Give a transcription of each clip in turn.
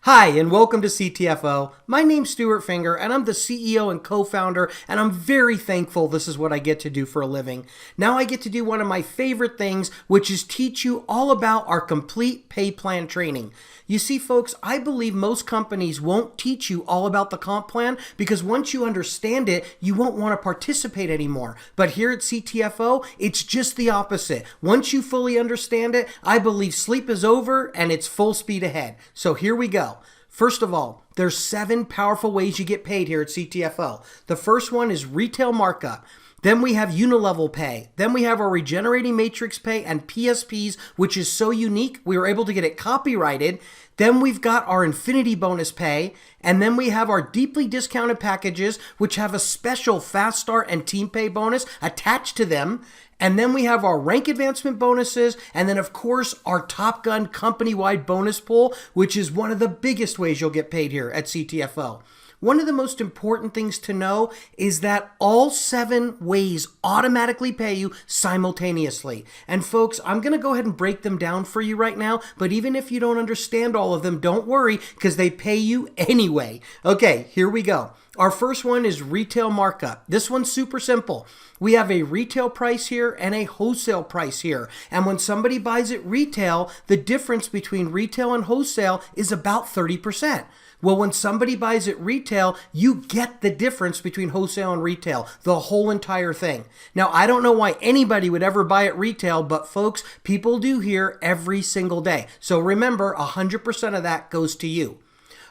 Hi, and welcome to CTFO. My name's Stuart and I'm the CEO and co-founder, and I'm very thankful this is what I get to do for a living. Now I get to do one of my favorite things, which is teach you all about our complete pay plan training. You see, folks, I believe most companies won't teach you all about the comp plan because once you understand it, you won't want to participate anymore. But here at CTFO, it's just the opposite. Once you fully understand it, I believe sleep is over and it's full speed ahead. So here we go. First of all, there's 7 powerful ways you get paid here at CTFO. The first one is retail markup. Then we have unilevel pay. Then we have our regenerating matrix pay and PSPs, which is so unique, we were able to get it copyrighted. Then we've got our infinity bonus pay. And then we have our deeply discounted packages, which have a special fast start and team pay bonus attached to them. And then we have our rank advancement bonuses. And then, of course, our Top Gun company-wide bonus pool, which is one of the biggest ways you'll get paid here at CTFO. One of the most important things to know is that all 7 ways automatically pay you simultaneously. And folks, I'm going to go ahead and break them down for you right now, but even if you don't understand all of them, don't worry because they pay you anyway. Okay, here we go. Our first one is retail markup. This one's super simple. We have a retail price here and a wholesale price here. And when somebody buys it retail, the difference between retail and wholesale is about 30%. Well, when somebody buys it retail, you get the difference between wholesale and retail, the whole entire thing. Now, I don't know why anybody would ever buy it retail, but folks, people do here every single day. So remember, 100% of that goes to you.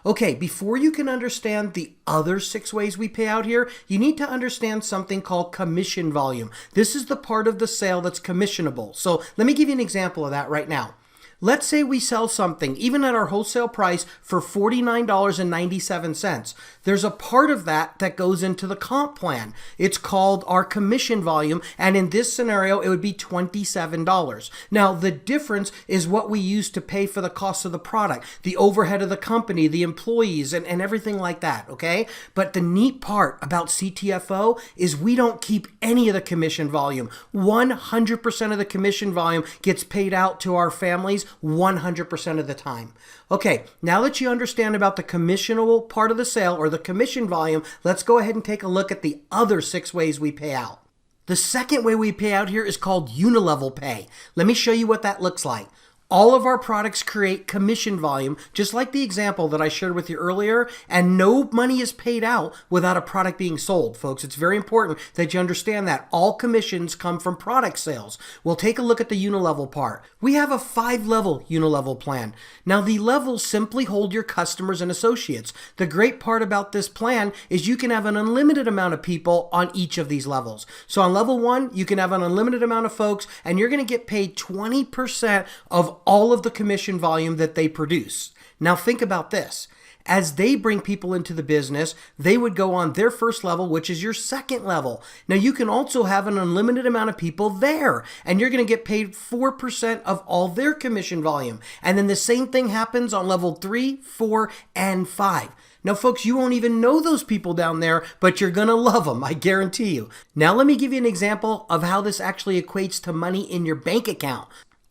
Okay, before you can understand the other 6 ways we pay out here, you need to understand something called commission volume. This is the part of the sale that's commissionable. So let me give you an example of that right now. Let's say we sell something, even at our wholesale price, for $49.97. There's a part of that that goes into the comp plan. It's called our commission volume, and in this scenario, it would be $27. Now, the difference is what we use to pay for the cost of the product, the overhead of the company, the employees, and everything like that, okay? But the neat part about CTFO is we don't keep any of the commission volume. 100% of the commission volume gets paid out to our families 100% of the time. Okay, now that you understand about the commissionable part of the sale or the commission volume, let's go ahead and take a look at the other 6 ways we pay out. The second way we pay out here is called unilevel pay. Let me show you what that looks like. All of our products create commission volume, just like the example that I shared with you earlier, and no money is paid out without a product being sold, folks. It's very important that you understand that. All commissions come from product sales. We'll take a look at the unilevel part. We have a 5-level unilevel plan. Now, the levels simply hold your customers and associates. The great part about this plan is you can have an unlimited amount of people on each of these levels. So on level 1, you can have an unlimited amount of folks, and you're going to get paid 20% of all of the commission volume that they produce. Now think about this. As they bring people into the business, they would go on their first level, which is your second level. Now you can also have an unlimited amount of people there, and you're going to get paid 4% of all their commission volume. And then the same thing happens on level 3, 4, and 5. Now, folks, you won't even know those people down there, but you're going to love them, I guarantee you. Now, let me give you an example of how this actually equates to money in your bank account.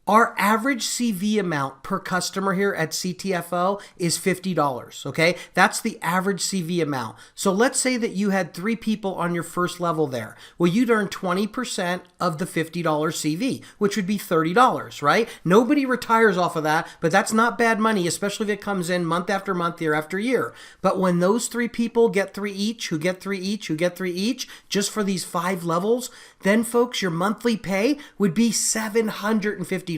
Our average CV amount per customer here at CTFO is $50, okay? That's the average CV amount. So let's say that you had 3 people on your first level there. Well, you'd earn 20% of the $50 CV, which would be $30, right? Nobody retires off of that, but that's not bad money, especially if it comes in month after month, year after year. But when those 3 people get 3 each, who get 3 each, who get 3 each, just for these 5 levels, then folks, your monthly pay would be $750.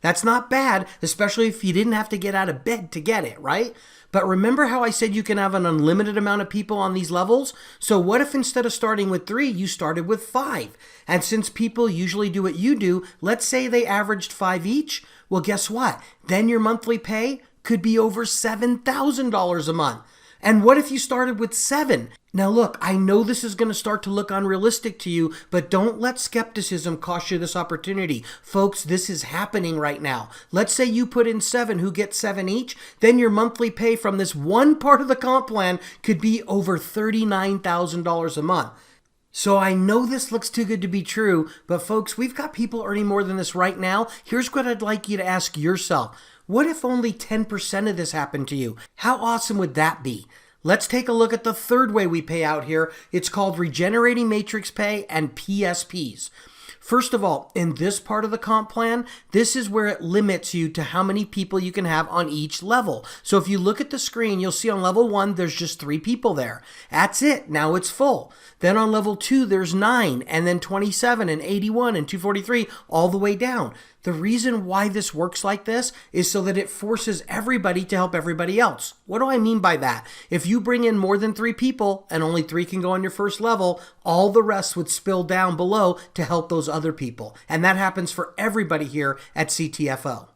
That's not bad, especially if you didn't have to get out of bed to get it, right? But remember how I said you can have an unlimited amount of people on these levels? So what if instead of starting with 3, you started with 5? And since people usually do what you do, let's say they averaged 5 each. Well, guess what? Then your monthly pay could be over $7,000 a month. And what if you started with 7? Now look, I know this is going to start to look unrealistic to you, but don't let skepticism cost you this opportunity. Folks, this is happening right now. Let's say you put in 7 who get 7 each, then your monthly pay from this one part of the comp plan could be over $39,000 a month. So I know this looks too good to be true, but folks, we've got people earning more than this right now. Here's what I'd like you to ask yourself. What if only 10% of this happened to you? How awesome would that be? Let's take a look at the third way we pay out here. It's called regenerating matrix pay and PSPs. First of all, in this part of the comp plan, this is where it limits you to how many people you can have on each level. So if you look at the screen, you'll see on level 1, there's just 3 people there. That's it. Now it's full. Then on level 2, there's 9, and then 27 and 81 and 243 all the way down. The reason why this works like this is so that it forces everybody to help everybody else. What do I mean by that? If you bring in more than 3 people and only 3 can go on your first level, all the rest would spill down below to help those other people. And that happens for everybody here at CTFO.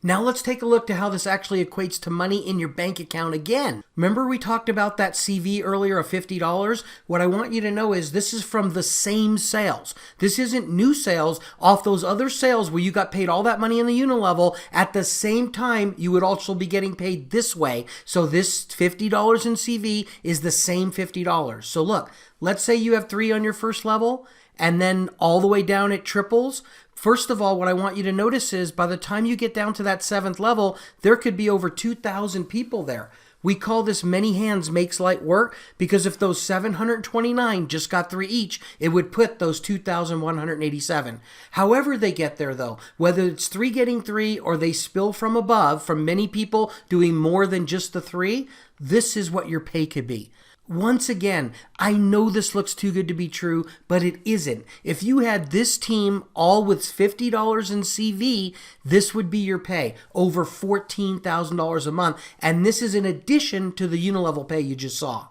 Now let's take a look to how this actually equates to money in your bank account again. Remember we talked about that CV earlier of $50? What I want you to know is this is from the same sales. This isn't new sales off those other sales where you got paid all that money in the unilevel. At the same time, you would also be getting paid this way. So this $50 in CV is the same $50. So look, let's say you have 3 on your first level and then all the way down it triples. First of all, what I want you to notice is by the time you get down to that 7th level, there could be over 2,000 people there. We call this many hands makes light work because if those 729 just got 3 each, it would put those 2,187. However they get there though, whether it's 3 getting 3 or they spill from above from many people doing more than just the 3, this is what your pay could be. Once again, I know this looks too good to be true, but it isn't. If you had this team all with $50 in CV, this would be your pay, over $14,000 a month. And this is in addition to the unilevel pay you just saw.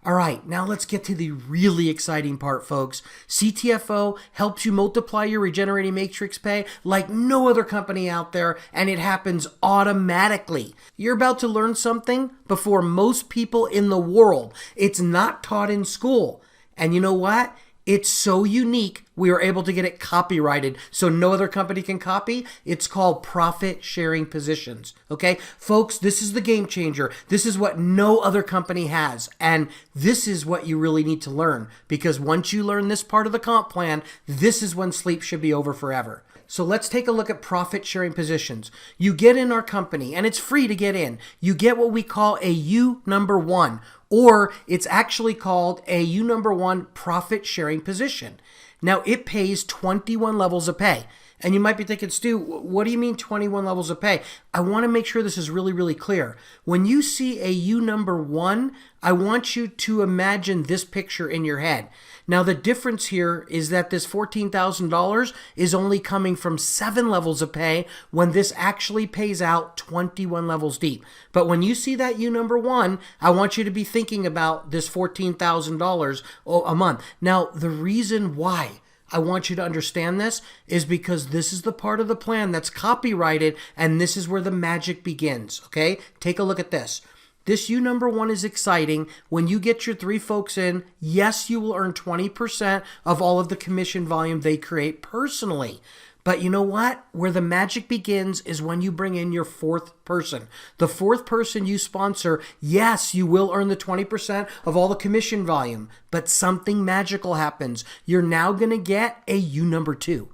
All right, now let's get to the really exciting part, folks. CTFO helps you multiply your regenerating matrix pay like no other company out there, and it happens automatically. You're about to learn something before most people in the world. It's not taught in school. And you know what? It's so unique, we were able to get it copyrighted so no other company can copy. It's called profit sharing positions. Okay, folks, this is the game changer. This is what no other company has. And this is what you really need to learn because once you learn this part of the comp plan, this is when sleep should be over forever. So let's take a look at profit sharing positions. You get in our company and it's free to get in. You get what we call a U number 1, or it's actually called a U number 1 profit sharing position. Now it pays 21 levels of pay. And you might be thinking, Stu, what do you mean 21 levels of pay? I want to make sure this is really, really clear. When you see a U number 1, I want you to imagine this picture in your head. Now, the difference here is that this $14,000 is only coming from 7 levels of pay when this actually pays out 21 levels deep. But when you see that U number 1, I want you to be thinking about this $14,000 a month. Now, the reason why I want you to understand this is because this is the part of the plan that's copyrighted and this is where the magic begins, okay? Take a look at this. This U number 1 is exciting. When you get your 3 folks in, yes, you will earn 20% of all of the commission volume they create personally. But you know what? Where the magic begins is when you bring in your 4th person. The 4th person you sponsor, yes, you will earn the 20% of all the commission volume, but something magical happens. You're now going to get a U number 2.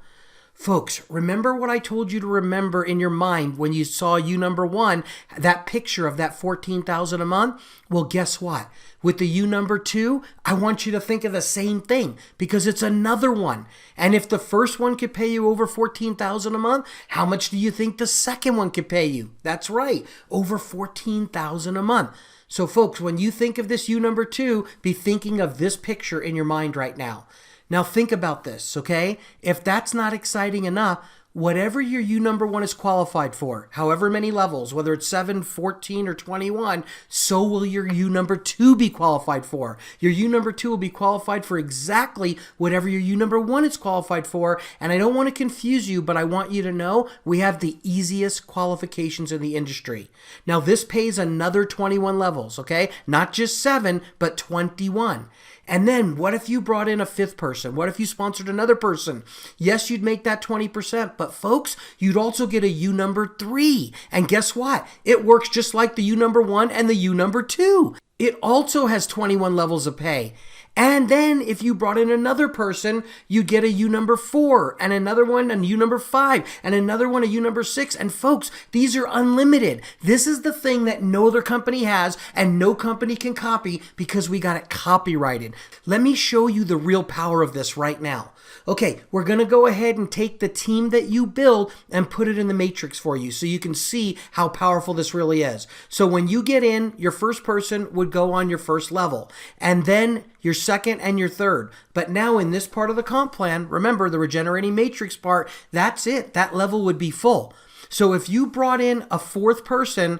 Folks, remember what I told you to remember in your mind when you saw U number 1, that picture of that $14,000 a month? Well, guess what? With the U number 2, I want you to think of the same thing because it's another one. And if the first one could pay you over $14,000 a month, how much do you think the second one could pay you? That's right, over $14,000 a month. So folks, when you think of this U number 2, be thinking of this picture in your mind right now. Now think about this, okay? If that's not exciting enough, whatever your U number 1 is qualified for, however many levels, whether it's 7, 14, or 21, so will your U number 2 be qualified for. Your U number 2 will be qualified for exactly whatever your U number 1 is qualified for. And I don't want to confuse you, but I want you to know we have the easiest qualifications in the industry. Now this pays another 21 levels, okay? Not just 7, but 21. And then what if you brought in a 5th person? What if you sponsored another person? Yes, you'd make that 20%, but folks, you'd also get a U number 3. And guess what? It works just like the U number 1 and the U number 2. It also has 21 levels of pay. And then if you brought in another person, you'd get a U number 4 and another one, a U number 5 and another one, a U number 6. And folks, these are unlimited. This is the thing that no other company has and no company can copy because we got it copyrighted. Let me show you the real power of this right now. Okay, we're going to go ahead and take the team that you build and put it in the matrix for you so you can see how powerful this really is. So when you get in, your first person would go on your first level, and then your second and your third. But now in this part of the comp plan, remember the regenerating matrix part, that's it. That level would be full. So if you brought in a fourth person,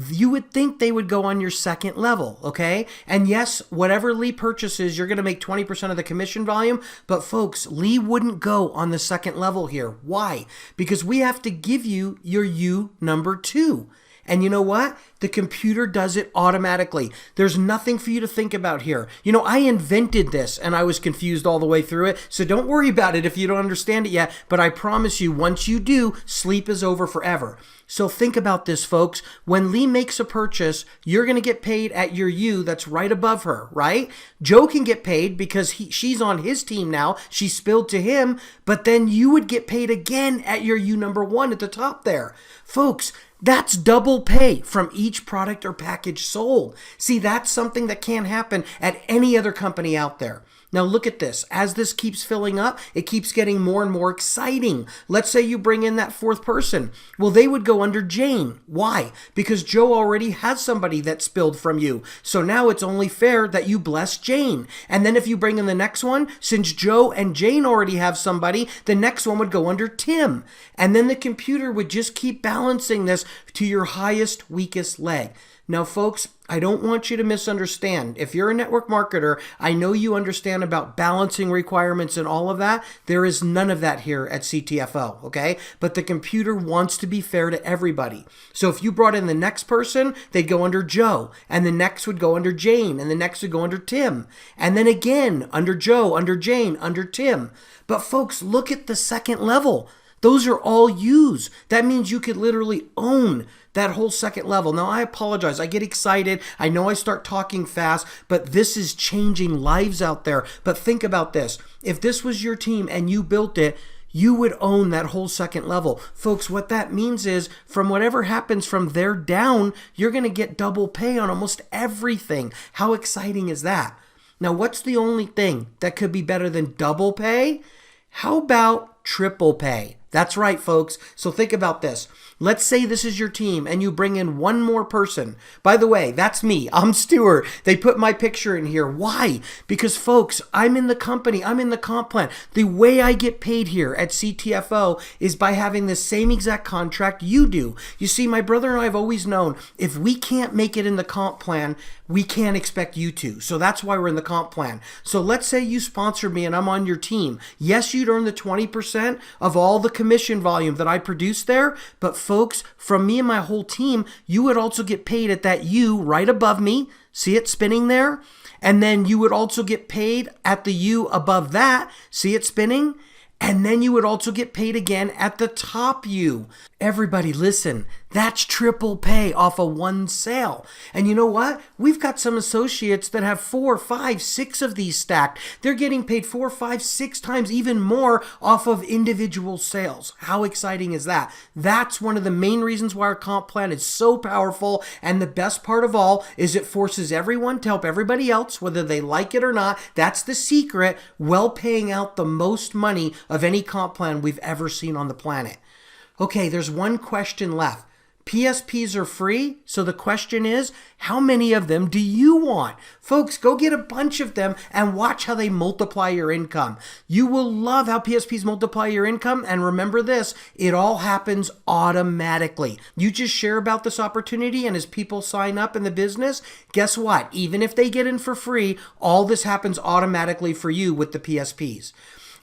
you would think they would go on your second level, okay? And yes, whatever Lee purchases, you're going to make 20% of the commission volume. But folks, Lee wouldn't go on the second level here. Why? Because we have to give you your U number 2. And you know what? The computer does it automatically. There's nothing for you to think about here. You know, I invented this and I was confused all the way through it. So don't worry about it if you don't understand it yet. But I promise you, once you do, sleep is over forever. So think about this, folks. When Lee makes a purchase, you're going to get paid at your U that's right above her, right? Joe can get paid because she's on his team now. She spilled to him, but then you would get paid again at your U number 1 at the top there. Folks, that's double pay from each product or package sold. See, that's something that can't happen at any other company out there. Now look at this. As this keeps filling up, it keeps getting more and more exciting. Let's say you bring in that fourth person. Well, they would go under Jane. Why? Because Joe already has somebody that spilled from you. So now it's only fair that you bless Jane. And then if you bring in the next one, since Joe and Jane already have somebody, the next one would go under Tim. And then the computer would just keep balancing this to your highest, weakest leg. Now, folks, I don't want you to misunderstand. If you're a network marketer, I know you understand about balancing requirements and all of that. There is none of that here at CTFO, okay? But the computer wants to be fair to everybody. So if you brought in the next person, they'd go under Joe, and the next would go under Jane, and the next would go under Tim, and then again under Joe, under Jane, under Tim. But folks, look at the second level. Those are all U's. That means you could literally own that whole second level. Now, I apologize. I get excited. I know I start talking fast, but this is changing lives out there. But think about this. If this was your team and you built it, you would own that whole second level. Folks, what that means is from whatever happens from there down, you're going to get double pay on almost everything. How exciting is that? Now, what's the only thing that could be better than double pay? How about triple pay? That's right, folks. So think about this. Let's say this is your team and you bring in one more person. By the way, that's me. I'm Stuart. They put my picture in here. Why? Because, folks, I'm in the company. I'm in the comp plan. The way I get paid here at CTFO is by having the same exact contract you do. You see, my brother and I have always known if we can't make it in the comp plan, we can't expect you to. So that's why we're in the comp plan. So let's say you sponsor me and I'm on your team. Yes, you'd earn the 20% of all the commission volume that I produce there, but folks, from me and my whole team, you would also get paid at that U right above me. See it spinning there? And then you would also get paid at the U above that. See it spinning? And then you would also get paid again at the top U. Everybody listen, that's triple pay off of one sale. And you know what? We've got some associates that have 4, 5, 6 of these stacked. They're getting paid 4, 5, 6 times even more off of individual sales. How exciting is that? That's one of the main reasons why our comp plan is so powerful. And the best part of all is it forces everyone to help everybody else, whether they like it or not. That's the secret, while paying out the most money of any comp plan we've ever seen on the planet. Okay, there's one question left. PSPs are free, so the question is, how many of them do you want? Folks, go get a bunch of them and watch how they multiply your income. You will love how PSPs multiply your income, and remember this, it all happens automatically. You just share about this opportunity, and as people sign up in the business, guess what? Even if they get in for free, all this happens automatically for you with the PSPs.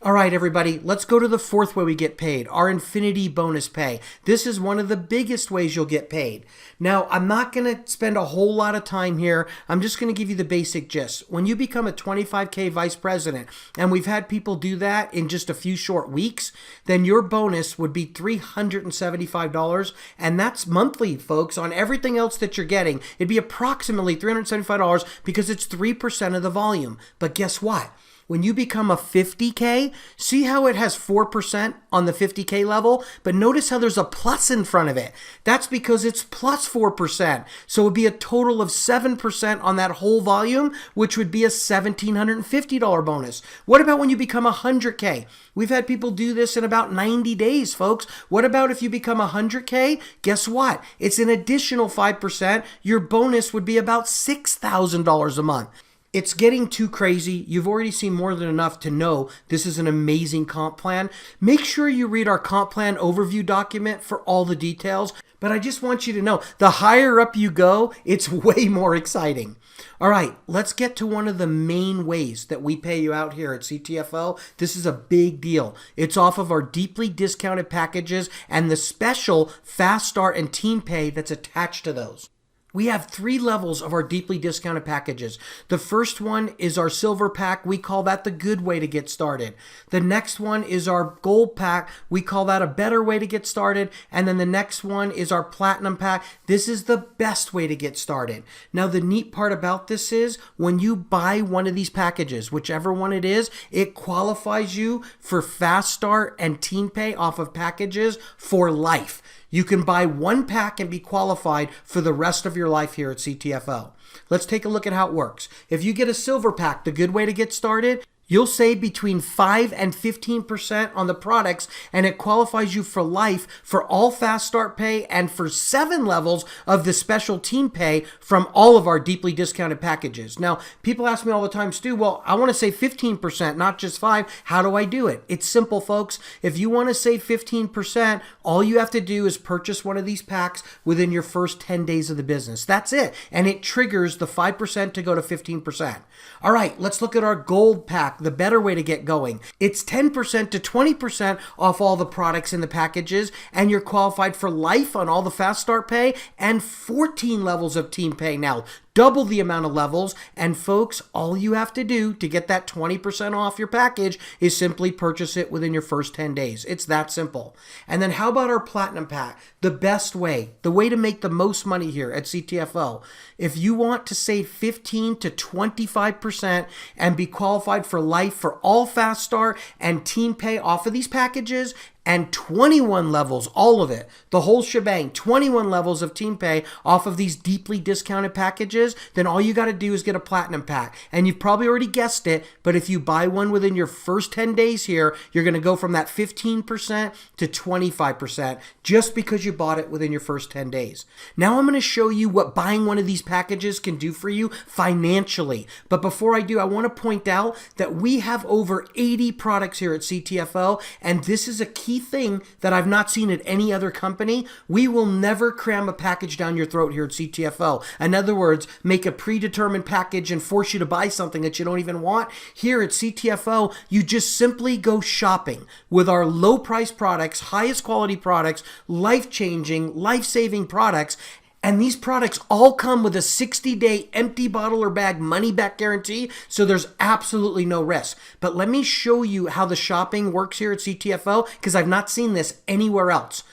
All right, everybody, let's go to the fourth way we get paid, our infinity bonus pay. This is one of the biggest ways you'll get paid. Now, I'm not going to spend a whole lot of time here. I'm just going to give you the basic gist. When you become a 25K vice president, and we've had people do that in just a few short weeks, then your bonus would be $375, and that's monthly, folks. On everything else that you're getting, it'd be approximately $375 because it's 3% of the volume. But guess what? When you become a 50K, see how it has 4% on the 50K level, but notice how there's a plus in front of it. That's because it's plus 4%. So it would be a total of 7% on that whole volume, which would be a $1,750 bonus. What about when you become a 100K? We've had people do this in about 90 days, folks. What about if you become a 100K? Guess what? It's an additional 5%. Your bonus would be about $6,000 a month. It's getting too crazy. You've already seen more than enough to know this is an amazing comp plan. Make sure you read our comp plan overview document for all the details. But I just want you to know, the higher up you go, it's way more exciting. All right, let's get to one of the main ways that we pay you out here at CTFO. This is a big deal. It's off of our deeply discounted packages and the special Fast Start and Team Pay that's attached to those. We have 3 levels of our deeply discounted packages. The first one is our silver pack. We call that the good way to get started. The next one is our gold pack. We call that a better way to get started. And then the next one is our platinum pack. This is the best way to get started. Now, the neat part about this is when you buy one of these packages, whichever one it is, it qualifies you for Fast Start and Team Pay off of packages for life. You can buy one pack and be qualified for the rest of your life here at CTFO. Let's take a look at how it works. If you get a silver pack, the good way to get started, you'll save between 5 and 15% on the products, and it qualifies you for life for all Fast Start Pay and for 7 levels of the special Team Pay from all of our deeply discounted packages. Now, people ask me all the time, Stu, well, I want to save 15%, not just 5. How do I do it? It's simple, folks. If you want to save 15%, all you have to do is purchase one of these packs within your first 10 days of the business. That's it. And it triggers the 5% to go to 15%. All right, let's look at our gold pack, the better way to get going. It's 10% to 20% off all the products in the packages, and you're qualified for life on all the Fast Start Pay and 14 levels of Team Pay. Now, double the amount of levels, and folks, all you have to do to get that 20% off your package is simply purchase it within your first 10 days. It's that simple. And then how about our Platinum Pack? The best way, the way to make the most money here at CTFO. If you want to save 15 to 25% and be qualified for life for all Fast Start and Team Pay off of these packages, and 21 levels, all of it, the whole shebang, 21 levels of Team Pay off of these deeply discounted packages, then all you got to do is get a Platinum Pack. And you've probably already guessed it, but if you buy one within your first 10 days here, you're going to go from that 15% to 25% just because you bought it within your first 10 days. Now I'm going to show you what buying one of these packages can do for you financially. But before I do, I want to point out that we have over 80 products here at CTFO, and this is a key thing that I've not seen at any other company. We will never cram a package down your throat here at CTFO. In other words, make a predetermined package and force you to buy something that you don't even want. Here at CTFO, you just simply go shopping with our low price products, highest quality products, life-changing, life-saving products. And these products all come with a 60-day empty bottle or bag money-back guarantee, so there's absolutely no risk. But let me show you how the shopping works here at CTFO, because I've not seen this anywhere else.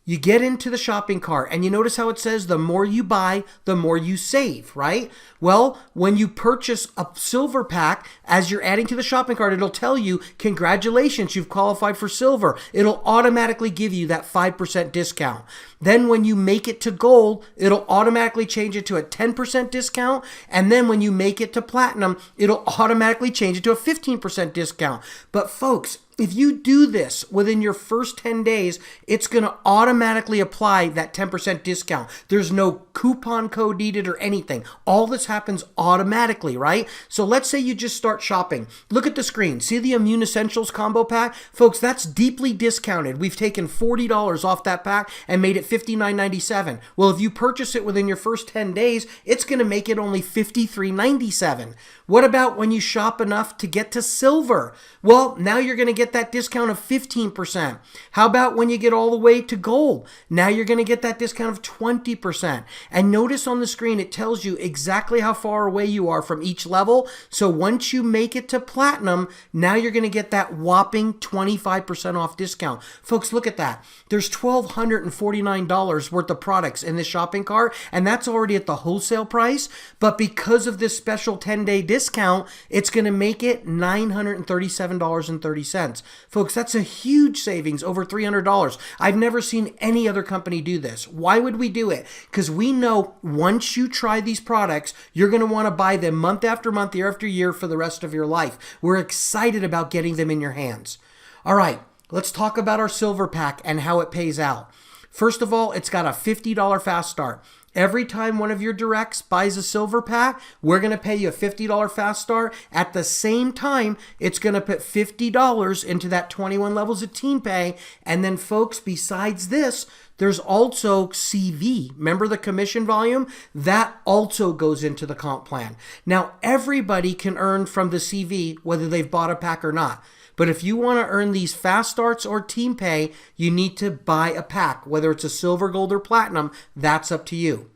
You get into the shopping cart and you notice how it says the more you buy, the more you save, right? Well, when you purchase a silver pack, as you're adding to the shopping cart, it'll tell you, congratulations, you've qualified for silver. It'll automatically give you that 5% discount. Then when you make it to gold, it'll automatically change it to a 10% discount. And then when you make it to platinum, it'll automatically change it to a 15% discount. But folks, If you do this within your first 10 days, it's going to automatically apply that 10% discount. There's no coupon code needed or anything. All this happens automatically, right? So let's say you just start shopping. Look at the screen. See the Immune Essentials combo pack? Folks, that's deeply discounted. We've taken $40 off that pack and made it $59.97. Well, if you purchase it within your first 10 days, it's going to make it only $53.97. What about when you shop enough to get to silver? Well, now you're going to get that discount of 15%. How about when you get all the way to gold? Now you're going to get that discount of 20%. And notice on the screen, it tells you exactly how far away you are from each level. So once you make it to platinum, now you're going to get that whopping 25% off discount. Folks, look at that. There's $1,249 worth of products in this shopping cart, and that's already at the wholesale price. But because of this special 10-day discount, it's going to make it $937.30. Folks, that's a huge savings, over $300. I've never seen any other company do this. Why would we do it? Because we know once you try these products, you're going to want to buy them month after month, year after year for the rest of your life. We're excited about getting them in your hands. All right, let's talk about our silver pack and how it pays out. First of all, it's got a $50 fast start. Every time one of your directs buys a silver pack, we're going to pay you a $50 fast start. At the same time, it's going to put $50 into that 21 levels of team pay. And then folks, besides this, there's also CV. Remember the commission volume? That also goes into the comp plan. Now, everybody can earn from the CV whether they've bought a pack or not. But if you want to earn these fast starts or team pay, you need to buy a pack. Whether it's a silver, gold, or platinum, that's up to you.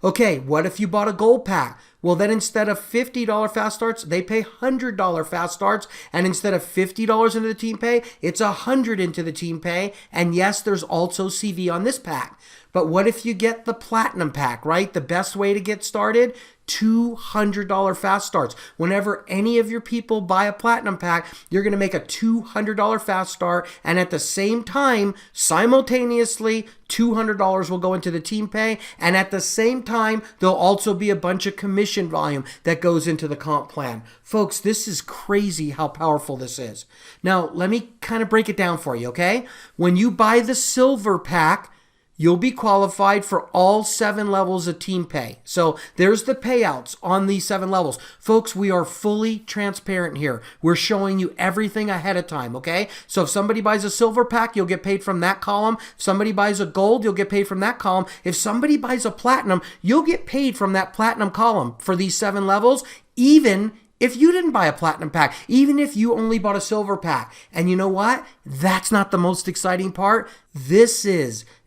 Okay, what if you bought a gold pack? Well, then instead of $50 fast starts, they pay $100 fast starts. And instead of $50 into the team pay, it's $100 into the team pay. And yes, there's also CV on this pack. But what if you get the platinum pack, right? The best way to get started, $200 fast starts. Whenever any of your people buy a platinum pack, you're going to make a $200 fast start. And at the same time, simultaneously, $200 will go into the team pay. And at the same time, there'll also be a bunch of commission volume that goes into the comp plan. Folks, this is crazy how powerful this is. Now, let me kind of break it down for you, okay? When you buy the silver pack, you'll be qualified for all 7 levels of team pay. So there's the payouts on these 7 levels. Folks, we are fully transparent here. We're showing you everything ahead of time, okay? So if somebody buys a silver pack, you'll get paid from that column. If somebody buys a gold, you'll get paid from that column. If somebody buys a platinum, you'll get paid from that platinum column for these 7 levels, even if you didn't buy a platinum pack, even if you only bought a silver pack. And you know what? That's not the most exciting part.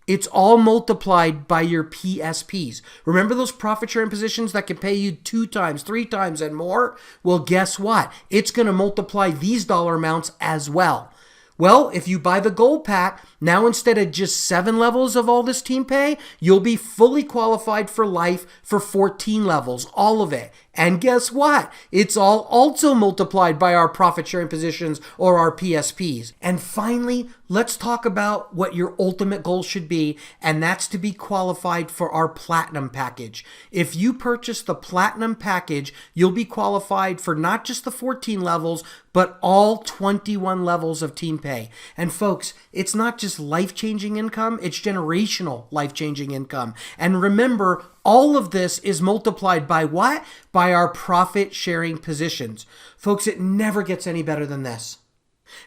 It's all multiplied by your PSPs. Remember those profit sharing positions that can pay you 2 times, 3 times, and more? Well, guess what? It's going to multiply these dollar amounts as well. Well, if you buy the gold pack, now instead of just 7 levels of all this team pay, you'll be fully qualified for life for 14 levels, all of it. And guess what? It's all also multiplied by our profit sharing positions or our PSPs. And finally, let's talk about what your ultimate goal should be, and that's to be qualified for our platinum package. If you purchase the platinum package, you'll be qualified for not just the 14 levels, but all 21 levels of team pay. And folks, it's not just life-changing income, it's generational life-changing income. And remember, all of this is multiplied by what? By our profit sharing positions. Folks, it never gets any better than this.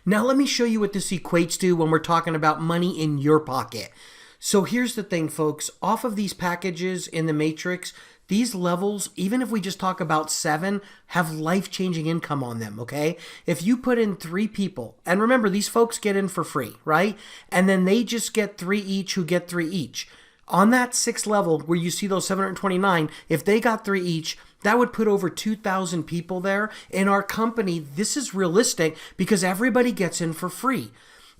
Now let me show you what this equates to when we're talking about money in your pocket. So here's the thing, folks. Off of these packages in the matrix, these levels, even if we just talk about 7, have life-changing income on them, okay? If you put in 3 people, and remember, these folks get in for free, right? And then they just get 3 each who get 3 each. On that 6th level where you see those 729, if they got 3 each, that would put over 2,000 people there. In our company, this is realistic because everybody gets in for free.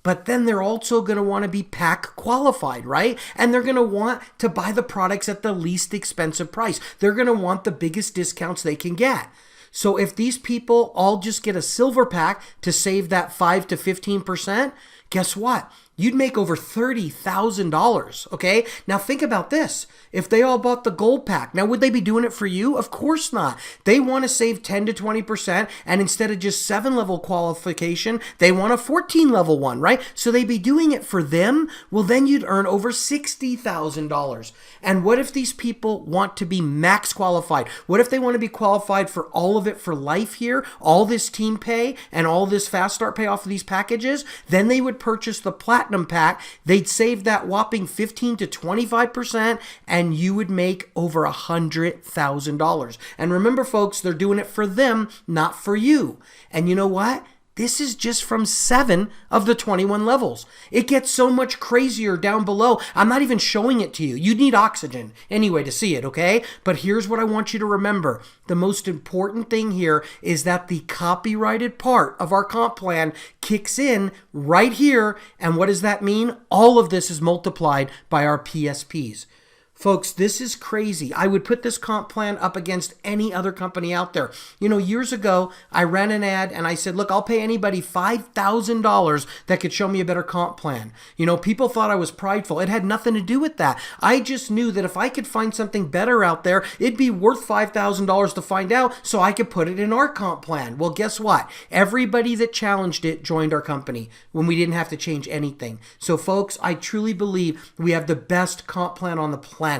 But then they're also going to want to be pack qualified, right? And they're going to want to buy the products at the least expensive price. They're going to want the biggest discounts they can get. So if these people all just get a silver pack to save that 5 to 15%, guess what? you'd make over $30,000, okay? Now think about this. If they all bought the gold pack, now would they be doing it for you? Of course not. They want to save 10 to 20%, and instead of just 7-level qualification, they want a 14-level one, right? So they'd be doing it for them. Well, then you'd earn over $60,000. And what if these people want to be max qualified? What if they want to be qualified for all of it for life here, all this team pay and all this fast start pay off of these packages? Then they would purchase the platinum pack. They'd save that whopping 15 to 25%, and you would make over $100,000. And remember, folks, they're doing it for them, not for you. And you know what? This is just from 7 of the 21 levels. It gets so much crazier down below. I'm not even showing it to you. You need oxygen anyway to see it, okay? But here's what I want you to remember. The most important thing here is that the copyrighted part of our comp plan kicks in right here. And what does that mean? All of this is multiplied by our PSPs. Folks, this is crazy. I would put this comp plan up against any other company out there. You know, years ago, I ran an ad and I said, look, I'll pay anybody $5,000 that could show me a better comp plan. You know, people thought I was prideful. It had nothing to do with that. I just knew that if I could find something better out there, it'd be worth $5,000 to find out so I could put it in our comp plan. Well, guess what? Everybody that challenged it joined our company when we didn't have to change anything. So, folks, I truly believe we have the best comp plan on the planet.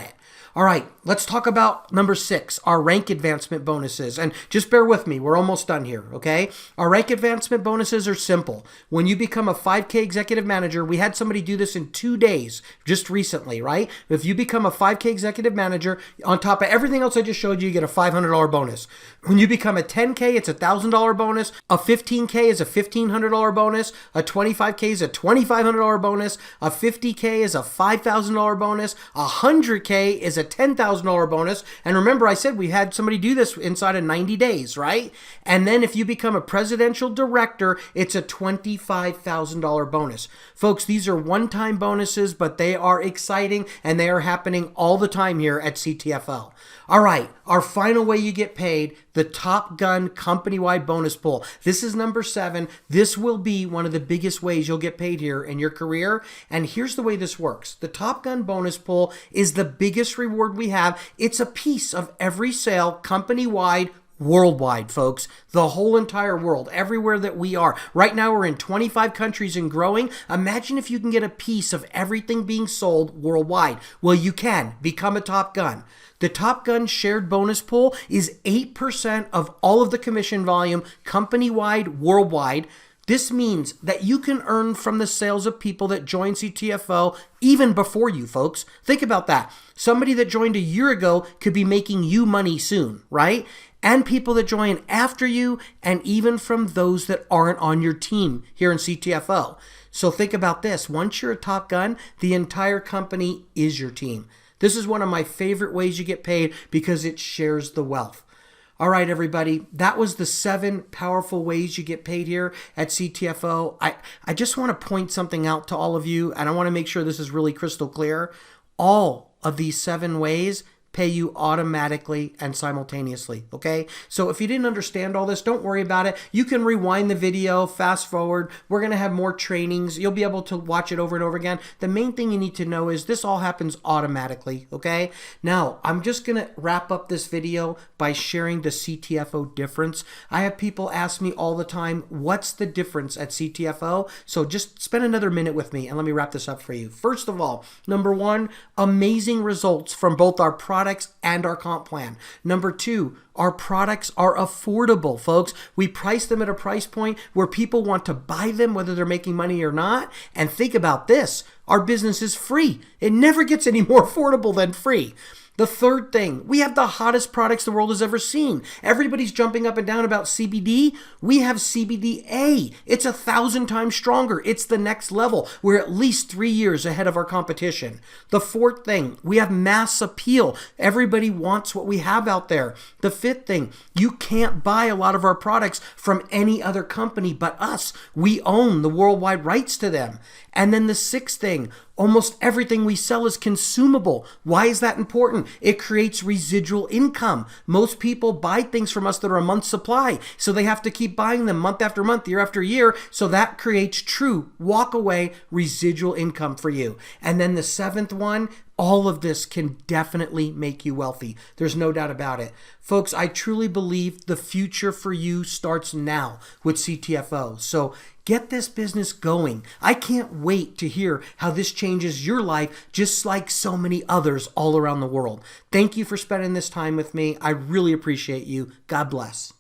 All right, let's talk about number 6, our rank advancement bonuses. And just bear with me, we're almost done here, okay? Our rank advancement bonuses are simple. When you become a 5K executive manager, we had somebody do this in 2 days just recently, right? If you become a 5K executive manager, on top of everything else I just showed you, you get a $500 bonus. When you become a 10K, it's a $1,000 bonus. A 15K is a $1,500 bonus. A 25K is a $2,500 bonus. A 50K is a $5,000 bonus. A 100K is a $10,000 bonus. And remember, I said we had somebody do this inside of 90 days, right? And then if you become a presidential director, it's a $25,000 bonus. Folks, these are one-time bonuses, but they are exciting and they are happening all the time here at CTFO. All right, our final way you get paid, the Top Gun company-wide bonus pool. This is number 7. This will be one of the biggest ways you'll get paid here in your career. And here's the way this works. The Top Gun bonus pool is the biggest reward we have. It's a piece of every sale company-wide, worldwide, folks. The whole entire world, everywhere that we are. Right now, we're in 25 countries and growing. Imagine if you can get a piece of everything being sold worldwide. Well, you can. Become a Top Gun. The Top Gun shared bonus pool is 8% of all of the commission volume, company-wide, worldwide. This means that you can earn from the sales of people that join CTFO even before you, folks. Think about that. Somebody that joined a year ago could be making you money soon, right? And people that join after you, and even from those that aren't on your team here in CTFO. So think about this. Once you're a Top Gun, the entire company is your team. This is one of my favorite ways you get paid because it shares the wealth. All right, everybody, that was the 7 powerful ways you get paid here at CTFO. I just want to point something out to all of you, and I want to make sure this is really crystal clear. All of these 7 ways pay you automatically and simultaneously, okay? So if you didn't understand all this, don't worry about it. You can rewind the video, fast forward. We're going to have more trainings. You'll be able to watch it over and over again. The main thing you need to know is this all happens automatically, okay? Now, I'm just going to wrap up this video by sharing the CTFO difference. I have people ask me all the time, what's the difference at CTFO? So just spend another minute with me and let me wrap this up for you. First of all, number 1, amazing results from both our products and our comp plan. Number 2, our products are affordable, folks. We price them at a price point where people want to buy them whether they're making money or not. And think about this, our business is free. It never gets any more affordable than free. The third thing, we have the hottest products the world has ever seen. Everybody's jumping up and down about CBD. We have CBDA. It's 1,000 times stronger. It's the next level. We're at least 3 years ahead of our competition. The fourth thing, we have mass appeal. Everybody wants what we have out there. The fifth thing, you can't buy a lot of our products from any other company but us. We own the worldwide rights to them. And then the sixth thing, Almost everything we sell is consumable. Why is that important? It creates residual income. Most people buy things from us that are a month's supply, so they have to keep buying them month after month, year after year, so that creates true walk-away residual income for you. And then the seventh one, all of this can definitely make you wealthy. There's no doubt about it. Folks, I truly believe the future for you starts now with CTFO. So get this business going. I can't wait to hear how this changes your life, just like so many others all around the world. Thank you for spending this time with me. I really appreciate you. God bless.